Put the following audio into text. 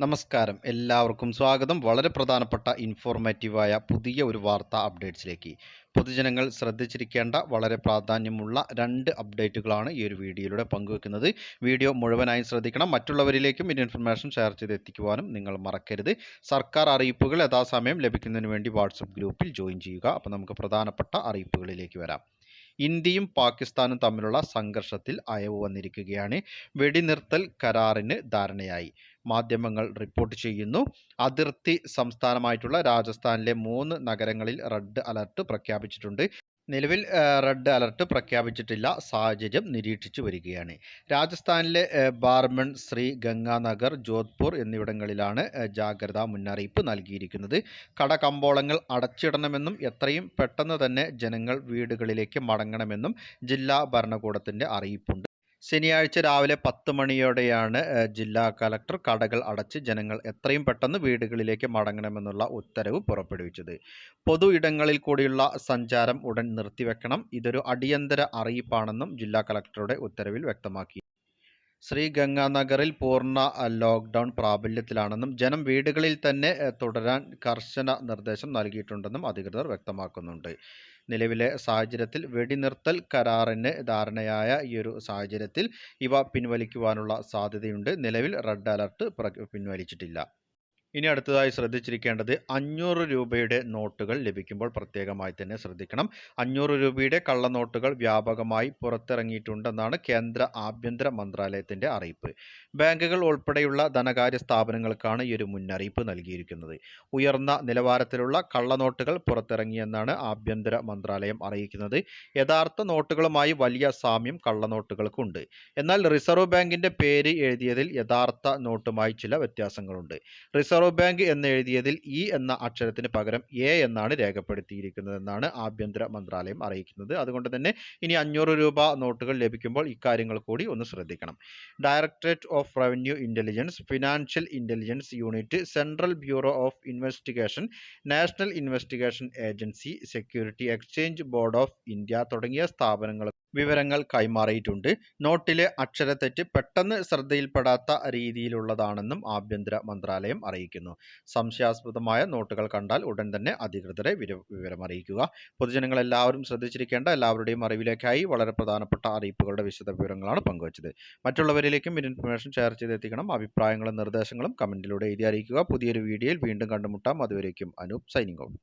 നമസ്കാരം, എല്ലാവർക്കും സ്വാഗതം. വളരെ പ്രധാനപ്പെട്ട ഇൻഫോർമേറ്റീവായ പുതിയ ഒരു വാർത്താ അപ്ഡേറ്റ്സിലേക്ക്. പൊതുജനങ്ങൾ ശ്രദ്ധിച്ചിരിക്കേണ്ട വളരെ പ്രാധാന്യമുള്ള 2 അപ്ഡേറ്റുകളാണ് ഈ ഒരു വീഡിയോയിലൂടെ പങ്കുവെക്കുന്നത്. വീഡിയോ മുഴുവനായും ശ്രദ്ധിക്കണം. മറ്റുള്ളവരിലേക്കും ഈ ഇൻഫർമേഷൻ ഷെയർ ചെയ്തെത്തിക്കുവാനും നിങ്ങൾ മറക്കരുത്. സർക്കാർ അറിയിപ്പുകൾ യഥാസമയം ലഭിക്കുന്നതിന് വേണ്ടി വാട്സപ്പ് ഗ്രൂപ്പിൽ ജോയിൻ ചെയ്യുക. അപ്പോൾ നമുക്ക് പ്രധാനപ്പെട്ട അറിയിപ്പുകളിലേക്ക് വരാം. ഇന്ത്യയും പാകിസ്ഥാനും തമ്മിലുള്ള സംഘർഷത്തിൽ അയവ് വന്നിരിക്കുകയാണ്. വെടിനിർത്തൽ കരാറിന് ധാരണയായി. മാധ്യമങ്ങൾ റിപ്പോർട്ട് ചെയ്യുന്നു. അതിർത്തി സംസ്ഥാനമായിട്ടുള്ള രാജസ്ഥാനിലെ 3 നഗരങ്ങളിൽ റെഡ് അലർട്ട് പ്രഖ്യാപിച്ചിട്ടുണ്ട്. നിലവിൽ റെഡ് അലർട്ട് പ്രഖ്യാപിച്ചിട്ടില്ല. സാഹചര്യം നിരീക്ഷിച്ചു വരികയാണ്. രാജസ്ഥാനിലെ ബാർമൺ, ശ്രീ ഗംഗാനഗർ, ജോധ്പൂർ എന്നിവിടങ്ങളിലാണ് ജാഗ്രതാ മുന്നറിയിപ്പ് നൽകിയിരിക്കുന്നത്. കടകമ്പോളങ്ങൾ അടച്ചിടണമെന്നും എത്രയും പെട്ടെന്ന് തന്നെ ജനങ്ങൾ വീടുകളിലേക്ക് മടങ്ങണമെന്നും ജില്ലാ ഭരണകൂടത്തിൻ്റെ അറിയിപ്പുണ്ട്. ശനിയാഴ്ച രാവിലെ 10 മണിയോടെയാണ് ജില്ലാ കളക്ടർ കടകൾ അടച്ച് ജനങ്ങൾ എത്രയും പെട്ടെന്ന് വീടുകളിലേക്ക് മടങ്ങണമെന്നുള്ള ഉത്തരവ് പുറപ്പെടുവിച്ചത്. പൊതു ഇടങ്ങളിൽ കൂടിയുള്ള സഞ്ചാരം ഉടൻ നിർത്തിവെക്കണം. ഇതൊരു അടിയന്തര അറിയിപ്പാണെന്നും ജില്ലാ കളക്ടറുടെ ഉത്തരവിൽ വ്യക്തമാക്കി. ശ്രീ ഗംഗാനഗറിൽ പൂർണ്ണ ലോക്ക്ഡൗൺ പ്രാബല്യത്തിലാണെന്നും ജനം വീടുകളിൽ തന്നെ തുടരാൻ കർശന നിർദ്ദേശം നൽകിയിട്ടുണ്ടെന്നും അധികൃതർ വ്യക്തമാക്കുന്നുണ്ട്. നിലവിലെ സാഹചര്യത്തിൽ വെടിനിർത്തൽ കരാറിന് ധാരണയായ ഈ ഒരു സാഹചര്യത്തിൽ ഇവ പിൻവലിക്കുവാനുള്ള സാധ്യതയുണ്ട്. നിലവിൽ റെഡ് അലർട്ട് പിൻവലിച്ചിട്ടില്ല. ഇനി അടുത്തതായി ശ്രദ്ധിച്ചിരിക്കേണ്ടത് 500 രൂപയുടെ നോട്ടുകൾ ലഭിക്കുമ്പോൾ പ്രത്യേകമായി തന്നെ ശ്രദ്ധിക്കണം. 500 രൂപയുടെ കള്ളനോട്ടുകൾ വ്യാപകമായി പുറത്തിറങ്ങിയിട്ടുണ്ടെന്നാണ് കേന്ദ്ര ആഭ്യന്തര മന്ത്രാലയത്തിൻ്റെ അറിയിപ്പ്. ബാങ്കുകൾ ഉൾപ്പെടെയുള്ള ധനകാര്യ സ്ഥാപനങ്ങൾക്കാണ് ഈ ഒരു മുന്നറിയിപ്പ് നൽകിയിരിക്കുന്നത്. ഉയർന്ന നിലവാരത്തിലുള്ള കള്ളനോട്ടുകൾ പുറത്തിറങ്ങിയെന്നാണ് ആഭ്യന്തര മന്ത്രാലയം അറിയിക്കുന്നത്. യഥാർത്ഥ നോട്ടുകളുമായി വലിയ സാമ്യം കള്ളനോട്ടുകൾക്കുണ്ട്. എന്നാൽ റിസർവ് ബാങ്കിൻ്റെ പേര് എഴുതിയതിൽ യഥാർത്ഥ നോട്ടുമായി ചില വ്യത്യാസങ്ങളുണ്ട്. റിസർവ് ബാങ്ക് എന്ന് എഴുതിയതിൽ ഇ എന്ന അക്ഷരത്തിന് പകരം എ എന്നാണ് രേഖപ്പെടുത്തിയിരിക്കുന്നതെന്നാണ് ആഭ്യന്തര മന്ത്രാലയം അറിയിക്കുന്നത്. അതുകൊണ്ട് തന്നെ ഇനി 500 രൂപ നോട്ടുകൾ ലഭിക്കുമ്പോൾ ഇക്കാര്യങ്ങൾ കൂടി ഒന്ന് ശ്രദ്ധിക്കണം. Directorate of revenue intelligence, financial intelligence unit, central bureau of investigation, national investigation agency, security exchange board of India തുടങ്ങിയ സ്ഥാപനങ്ങൾ വിവരങ്ങൾ കൈമാറിയിട്ടുണ്ട്. നോട്ടിലെ അക്ഷരത്തെറ്റ് പെട്ടെന്ന് ശ്രദ്ധയിൽപ്പെടാത്ത രീതിയിലുള്ളതാണെന്നും ആഭ്യന്തര മന്ത്രാലയം അറിയിക്കുന്നു. സംശയാസ്പദമായ നോട്ടുകൾ കണ്ടാൽ ഉടൻ തന്നെ അധികൃതരെ വിവരമറിയിക്കുക. പൊതുജനങ്ങൾ എല്ലാവരും ശ്രദ്ധിച്ചിരിക്കേണ്ട എല്ലാവരുടെയും അറിവിലേക്കായി വളരെ പ്രധാനപ്പെട്ട അറിയിപ്പുകളുടെ വിശദ വിവരങ്ങളാണ് പങ്കുവച്ചത്. മറ്റുള്ളവരിലേക്കും ഈ ഇൻഫർമേഷൻ ഷെയർ ചെയ്തെത്തിക്കണം. അഭിപ്രായങ്ങളും നിർദ്ദേശങ്ങളും കമന്റിലൂടെ എഴുതി അറിയിക്കുക. പുതിയൊരു വീഡിയോയിൽ വീണ്ടും കണ്ടുമുട്ടാം. അതുവരേക്കും അനൂപ് സൈനിങ് ഓഫ്.